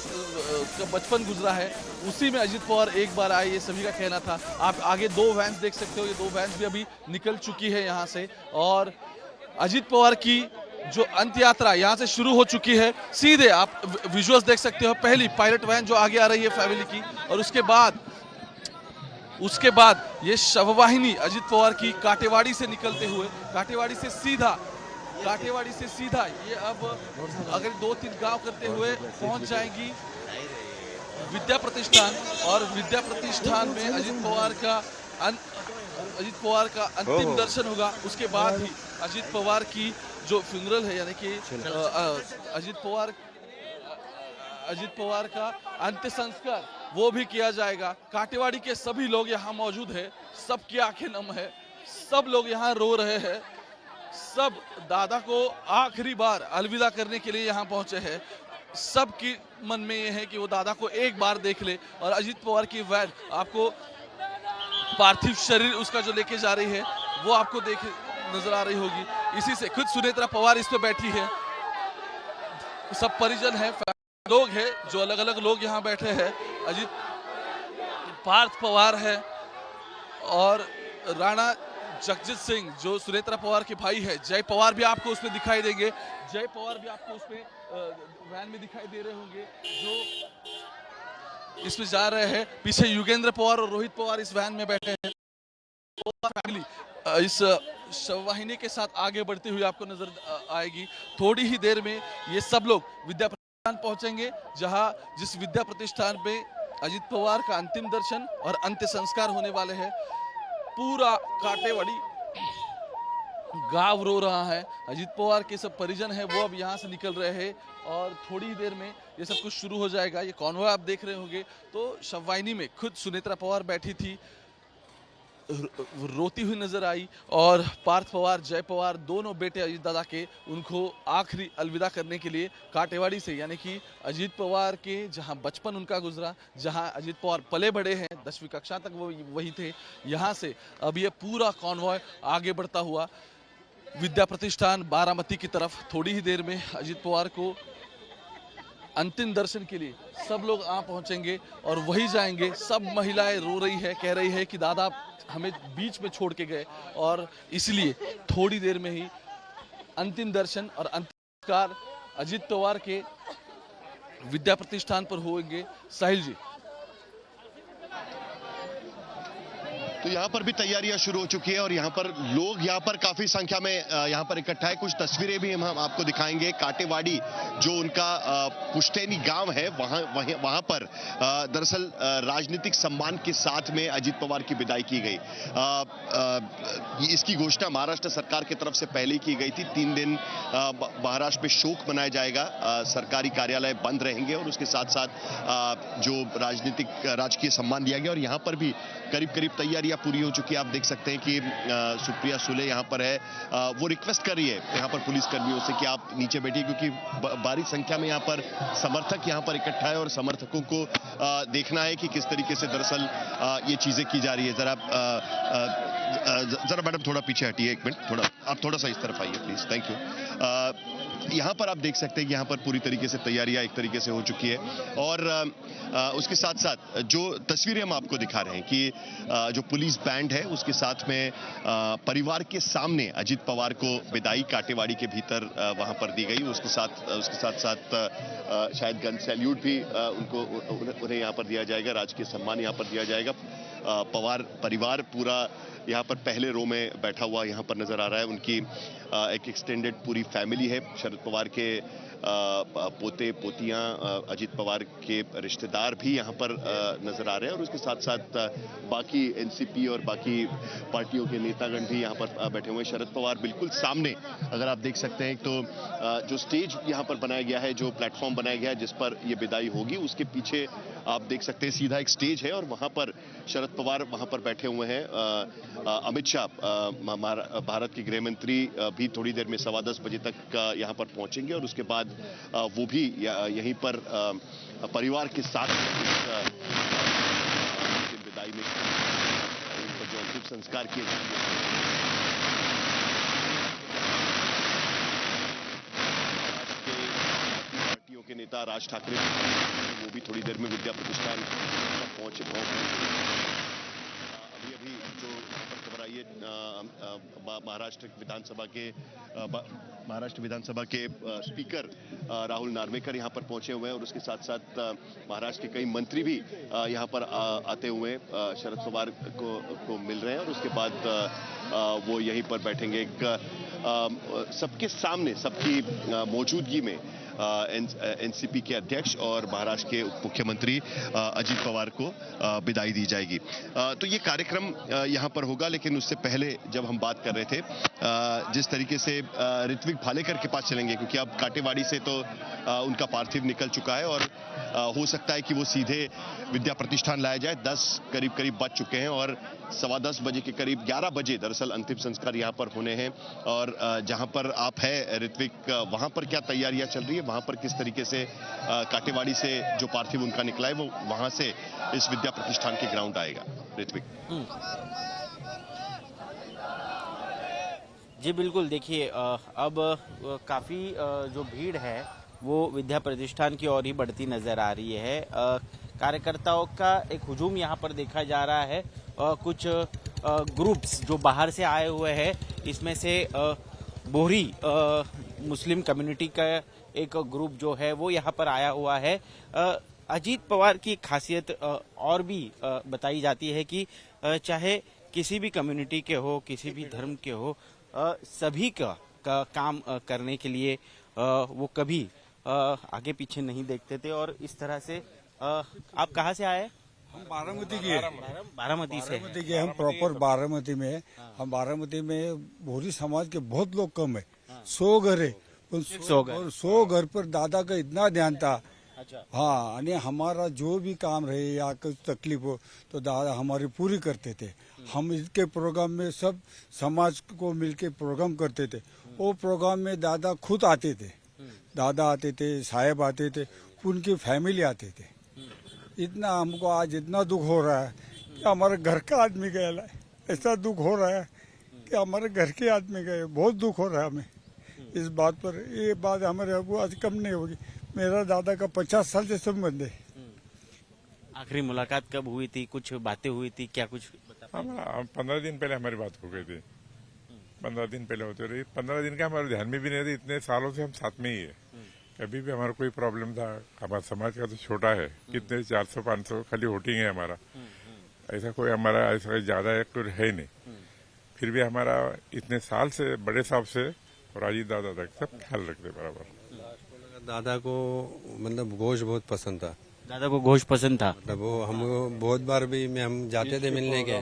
का बचपन गुजरा है, उसी में अजीत पवार एक बार आए, ये सभी का कहना था। आप आगे 2 वैन्स देख सकते हो, ये 2 वैन्स भी अभी निकल चुकी है यहाँ से और अजीत पवार की जो अंत्य यात्रा यहाँ से शुरू हो चुकी है। सीधे आप विजुअल्स देख सकते हो, पहली पायलट वैन जो आगे आ रही है फैमिली की, और उसके बाद ये शववाहिनी अजीत पवार की काटेवाड़ी से निकलते हुए, काटेवाड़ी से सीधा ये अब अगर 2-3 गांव करते हुए पहुंच जाएंगी विद्या प्रतिष्ठान। और विद्या प्रतिष्ठान में अजीत पवार का अंतिम दर्शन होगा। उसके बाद ही अजीत पवार की जो फ्यूनरल है, यानी कि अजीत पवार का अंत्य संस्कार वो भी किया जाएगा। काटेवाड़ी के सभी लोग यहाँ मौजूद है, सबकी आंखें नम है, सब लोग यहाँ रो रहे हैं, सब दादा को आखिरी बार अलविदा करने के लिए यहाँ पहुंचे हैं। सबकी मन में ये है कि वो दादा को एक बार देख ले। और अजीत पवार की वैन आपको पार्थिव शरीर उसका जो लेके जा रही है वो आपको नजर आ रही होगी। इसी से खुद सुनेत्रा पवार इस पे बैठी है, सब परिजन है, लोग हैं जो अलग अलग लोग यहाँ बैठे हैं। अजीत पार्थ पवार है और राणा जगजीत सिंह जो सुनेत्रा पवार के भाई है, जय पवार भी आपको उसमें दिखाई देंगे। जय पवार भी आपको उसमें वैन में दिखाई दे रहे होंगे जो इसमें जा रहे हैं। पीछे युगेंद्र पवार और रोहित पवार इस वैन में बैठे हैं। फैमिली इस शववाहिनी के साथ आगे बढ़ती हुई आपको नजर आएगी। थोड़ी ही देर में ये सब लोग विद्या प्रतिष्ठान पहुंचेंगे, जहां जिस विद्या प्रतिष्ठान पे अजित पवार का अंतिम दर्शन और अंत्य संस्कार होने वाले हैं। पूरा काटेवाड़ी गांव रो रहा है। अजित पवार के सब परिजन हैं वो अब यहाँ से निकल रहे हैं और थोड़ी ही देर में ये सब कुछ शुरू हो जाएगा। ये कॉन्वॉय आप देख रहे होंगे तो शववाहिनी में खुद सुनेत्रा पवार बैठी थी, रोती हुई नजर आई और पार्थ पवार, जय पवार दोनों बेटे अजित दादा के उनको आखिरी अलविदा करने के लिए काटेवाड़ी से, यानी कि अजित पवार के जहां बचपन उनका गुजरा, जहां अजित पवार पले बड़े हैं, 10वीं कक्षा तक वो वही थे, यहां से अब ये पूरा कॉन्वॉय आगे बढ़ता हुआ विद्या प्रतिष्ठान बारामती की तरफ। थोड़ी ही देर में अजित पवार को अंतिम दर्शन के लिए सब लोग आ पहुंचेंगे और वही जाएंगे। सब महिलाएं रो रही है, कह रही है कि दादा हमें बीच में छोड़ के गए और इसलिए थोड़ी देर में ही अंतिम दर्शन और अंतिम संस्कार अजित पवार के विद्या प्रतिष्ठान पर होंगे। साहिल जी, तो यहाँ पर भी तैयारियां शुरू हो चुकी है और यहाँ पर लोग यहाँ पर काफी संख्या में यहाँ पर इकट्ठा है। कुछ तस्वीरें भी हम आपको दिखाएंगे। काटेवाड़ी जो उनका पुश्तैनी गांव है, वहां पर दरअसल राजनीतिक सम्मान के साथ में अजित पवार की विदाई की गई। इसकी घोषणा महाराष्ट्र सरकार की तरफ से पहले की गई थी। 3 दिन महाराष्ट्र में शोक मनाया जाएगा, सरकारी कार्यालय बंद रहेंगे और उसके साथ साथ जो राजकीय सम्मान दिया गया। और यहाँ पर भी करीब करीब तैयारियां पूरी हो चुकी है। आप देख सकते हैं कि सुप्रिया सुले यहाँ पर है, वो रिक्वेस्ट कर रही है यहाँ पर पुलिस कर्मियों से कि आप नीचे बैठिए, क्योंकि भारी संख्या में यहाँ पर समर्थक यहाँ पर इकट्ठा है और समर्थकों को देखना है कि किस तरीके से दरअसल ये चीजें की जा रही है। जरा मैडम थोड़ा पीछे हटिए, 1 मिनट, आप थोड़ा सा इस तरफ आइए प्लीज, थैंक यू। यहाँ पर आप देख सकते हैं कि यहाँ पर पूरी तरीके से तैयारियां एक तरीके से हो चुकी है और उसके साथ साथ जो तस्वीरें हम आपको दिखा रहे हैं कि जो पुलिस बैंड है उसके साथ में परिवार के सामने अजित पवार को विदाई काटेवाड़ी के भीतर वहां पर दी गई। उसके साथ शायद गन सैल्यूट भी उन्हें यहाँ पर दिया जाएगा, राजकीय सम्मान यहाँ पर दिया जाएगा। पवार परिवार पूरा यहाँ पर पहले रो में बैठा हुआ यहाँ पर नजर आ रहा है। उनकी एक एक्सटेंडेड पूरी फैमिली है। शरद पवार के पोते पोतियां, अजित पवार के रिश्तेदार भी यहाँ पर नजर आ रहे हैं और उसके साथ साथ बाकी एनसीपी और बाकी पार्टियों के नेतागण भी यहाँ पर बैठे हुए हैं। शरद पवार बिल्कुल सामने अगर आप देख सकते हैं तो जो स्टेज यहाँ पर बनाया गया है, जो प्लेटफॉर्म बनाया गया है जिस पर ये विदाई होगी, उसके पीछे आप देख सकते हैं सीधा एक स्टेज है और वहां पर शरद पवार वहां पर बैठे हुए हैं। अमित शाह भारत के गृह मंत्री भी थोड़ी देर में 10:15 बजे तक यहाँ पर पहुंचेंगे और उसके बाद वो भी यहीं पर परिवार के साथ विदाई में जो अंतिम संस्कार किए पार्टियों के नेता राज ठाकरे वो भी थोड़ी देर में विद्या प्रतिष्ठान पहुंचे। अभी जो खबर आई है महाराष्ट्र विधानसभा के स्पीकर राहुल नार्वेकर यहाँ पर पहुंचे हुए हैं और उसके साथ साथ महाराष्ट्र के कई मंत्री भी यहाँ पर आते हुए शरद पवार को मिल रहे हैं और उसके बाद वो यहीं पर बैठेंगे। सबके सामने, सबकी मौजूदगी में एनसीपी के अध्यक्ष और महाराष्ट्र के उप मुख्यमंत्री अजित पवार को विदाई दी जाएगी। तो ये कार्यक्रम यहाँ पर होगा, लेकिन उससे पहले जब हम बात कर रहे थे जिस तरीके से ऋत्विक भालेकर के पास चलेंगे, क्योंकि अब काटेवाड़ी से तो उनका पार्थिव निकल चुका है और हो सकता है कि वो सीधे विद्या प्रतिष्ठान लाया जाए। 10 करीब बज चुके हैं और 10:15 बजे के करीब 11 बजे दरअसल अंतिम संस्कार यहाँ पर होने हैं। और जहाँ पर आप है ऋत्विक, वहाँ पर क्या तैयारियां चल रही है, वहाँ पर किस तरीके से काटेवाड़ी से जो पार्थिव उनका निकला है वो वहाँ से इस विद्या प्रतिष्ठान के ग्राउंड आएगा? ऋत्विक जी बिल्कुल, देखिए अब काफ़ी जो भीड़ है वो विद्या प्रतिष्ठान की ओर ही बढ़ती नजर आ रही है। कार्यकर्ताओं का एक हुजूम यहाँ पर देखा जा रहा है। कुछ ग्रुप्स जो बाहर से आए हुए हैं, इसमें से बोहरी मुस्लिम कम्युनिटी का एक ग्रुप जो है वो यहाँ पर आया हुआ है। अजीत पवार की खासियत और भी बताई जाती है कि चाहे किसी भी कम्युनिटी के हो, किसी भी धर्म के हो, सभी का काम करने के लिए वो कभी आगे पीछे नहीं देखते थे। और इस तरह से आप कहाँ से आए? हम बारामती के बारामती से हम प्रॉपर बारामती में है। हम बारामती में भोरी समाज के बहुत लोग कम है, 100 घर है, 100 घर पर दादा का इतना ध्यान था। हाँ, यानी हमारा जो भी काम रहे या कुछ तकलीफ हो तो दादा हमारी पूरी करते थे। हम इसके प्रोग्राम में सब समाज को मिलके प्रोग्राम करते थे। वो प्रोग्राम में दादा खुद आते थे, दादा आते थे, साहेब आते थे, उनकी फैमिली आते थे। इतना हमको आज इतना दुख हो रहा है कि हमारे घर का आदमी गया है। ऐसा दुख हो रहा है कि हमारे घर के आदमी गए। बहुत दुख हो रहा है हमें इस बात पर। ये बात हमारे अबू आज कम नहीं होगी। मेरा दादा का 50 साल से संबंध है। आखिरी मुलाकात कब हुई थी? कुछ बातें हुई थी क्या? कुछ 15 दिन पहले हमारी बात हो गई थी। 15 दिन पहले होते रही। 15 दिन का हमारे ध्यान में भी नहीं थे। इतने सालों से हम साथ में ही है। कभी भी हमारा कोई प्रॉब्लम था। हमारा समाज का तो छोटा है, कितने 400-500 खाली वोटिंग है हमारा। ऐसा कोई हमारा ऐसा ज्यादा एक्टर है नहीं। फिर भी हमारा इतने साल से बड़े साहब से और अजीत दादा तक सब ख्याल रखते बराबर। दादा को मतलब गोश्त बहुत पसंद था। दादा को गोश्त पसंद था? मतलब वो हम बहुत बार भी में हम जाते थे मिलने के,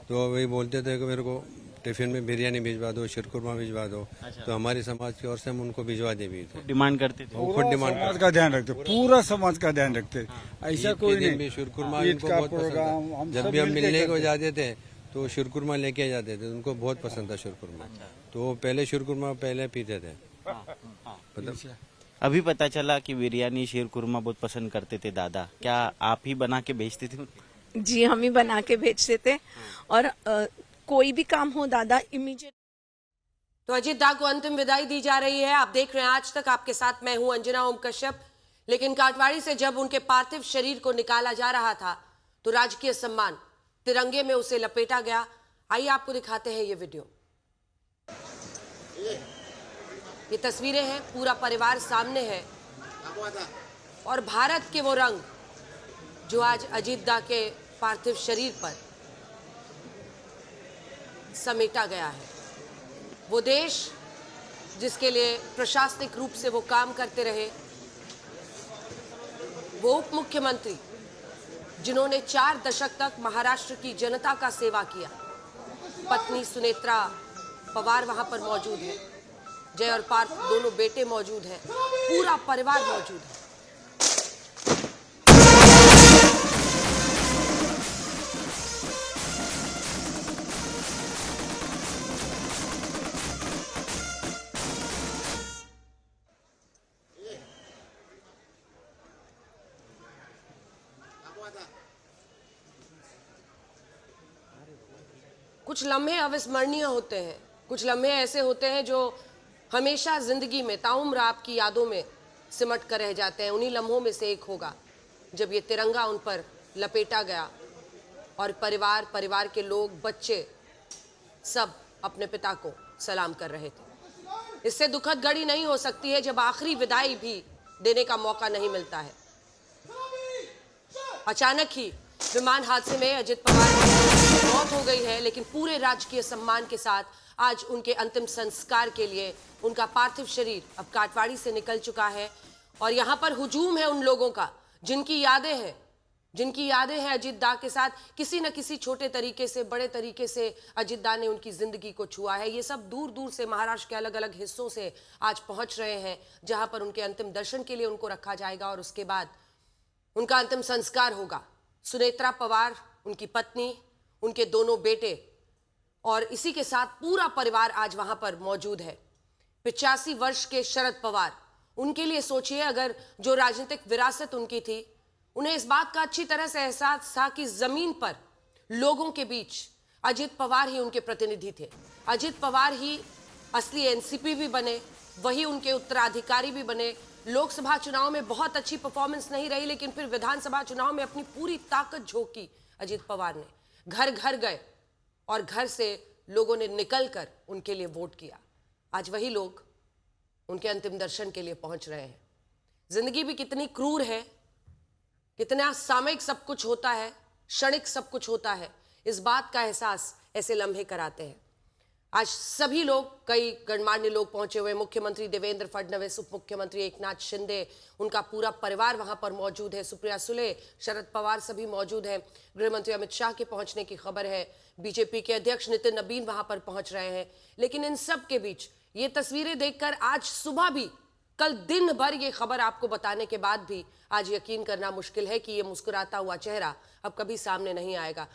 तो वही बोलते थे कि मेरे को टिफिन में बिरयानी भिजवा दो, शीरकुरमा भिजवा दो। तो हमारी समाज की ओर से हम उनको भिजवा दे भी थे। डिमांड करते थे? वो खुद डिमांड समाज का ध्यान रखते, पूरा समाज का ध्यान रखते। ऐसा कोई नहीं। शीरकुरमा इनको बहुत पसंद था। जब भी हम मिलने को जाते थे तो शीरकुरमा लेके जाते थे। उनको बहुत पसंद था शीरकुरमा। तो पहले शीरकुरमा पहले पीते थे। मतलब अभी पता चला कि बिरयानी शीरकुरमा बहुत पसंद करते थे दादा। क्या आप ही बना के भेजते थे? जी, हम ही बना के भेजते थे। और कोई भी काम हो दादा इमीडिएट। तो अजीत दा को अंतिम विदाई दी जा रही है। आप देख रहे हैं आज तक, आपके साथ मैं हूं अंजना ओम कश्यप। लेकिन काटवाड़ी से जब उनके पार्थिव शरीर को निकाला जा रहा था तो राजकीय सम्मान तिरंगे में उसे लपेटा गया। आइए आपको दिखाते हैं ये वीडियो। ये तस्वीरें हैं, पूरा परिवार सामने है और भारत के वो रंग जो आज अजीत दा के पार्थिव शरीर पर समेटा गया है। वो देश जिसके लिए प्रशासनिक रूप से वो काम करते रहे, वो उप मुख्यमंत्री जिन्होंने 4 दशक तक महाराष्ट्र की जनता का सेवा किया। पत्नी सुनेत्रा पवार वहां पर मौजूद है, जय और पार्थ दोनों बेटे मौजूद हैं, पूरा परिवार मौजूद है। कुछ लम्हे अविस्मरणीय होते हैं, कुछ लम्हे ऐसे होते हैं जो हमेशा जिंदगी में ताउम्र आपकी यादों में सिमट कर रह जाते हैं। उन्हीं लम्हों में से एक होगा जब ये तिरंगा उन पर लपेटा गया और परिवार के लोग, बच्चे सब अपने पिता को सलाम कर रहे थे। इससे दुखद घड़ी नहीं हो सकती है जब आखिरी विदाई भी देने का मौका नहीं मिलता है। अचानक ही विमान हादसे में अजित पवार की मौत हो गई है, लेकिन पूरे राजकीय सम्मान के साथ आज उनके अंतिम संस्कार के लिए उनका पार्थिव शरीर अब काटवाड़ी से निकल चुका है। और यहाँ पर हुजूम है उन लोगों का जिनकी यादें हैं अजित दा के साथ। किसी न किसी छोटे तरीके से, बड़े तरीके से अजित दा ने उनकी जिंदगी को छुआ है। ये सब दूर दूर से महाराष्ट्र के अलग अलग हिस्सों से आज पहुंच रहे हैं, जहां पर उनके अंतिम दर्शन के लिए उनको रखा जाएगा और उसके बाद उनका अंतिम संस्कार होगा। सुनेत्रा पवार, उनकी पत्नी, उनके दोनों बेटे और इसी के साथ पूरा परिवार आज वहां पर मौजूद है। 85 वर्ष के शरद पवार, उनके लिए सोचिए, अगर जो राजनीतिक विरासत उनकी थी, उन्हें इस बात का अच्छी तरह से एहसास था कि जमीन पर लोगों के बीच अजित पवार ही उनके प्रतिनिधि थे। अजित पवार ही असली एनसीपी भी बने, वही उनके उत्तराधिकारी भी बने। लोकसभा चुनाव में बहुत अच्छी परफॉर्मेंस नहीं रही, लेकिन फिर विधानसभा चुनाव में अपनी पूरी ताकत झोंकी अजित पवार ने। घर घर गए और घर से लोगों ने निकलकर उनके लिए वोट किया। आज वही लोग उनके अंतिम दर्शन के लिए पहुंच रहे हैं। जिंदगी भी कितनी क्रूर है, कितना सामयिक सब कुछ होता है, क्षणिक सब कुछ होता है, इस बात का एहसास ऐसे लम्हे कराते हैं। आज सभी लोग, कई गणमान्य लोग पहुंचे हुए, मुख्यमंत्री देवेंद्र फडणवीस, उप मुख्यमंत्री एकनाथ शिंदे, उनका पूरा परिवार वहां पर मौजूद है, सुप्रिया सुले, शरद पवार सभी मौजूद हैं। गृह मंत्री अमित शाह के पहुंचने की खबर है, बीजेपी के अध्यक्ष नितिन नबीन वहां पर पहुंच रहे हैं। लेकिन इन सब के बीच ये तस्वीरें देखकर आज सुबह भी, कल दिन भर ये खबर आपको बताने के बाद भी आज यकीन करना मुश्किल है कि ये मुस्कुराता हुआ चेहरा अब कभी सामने नहीं आएगा।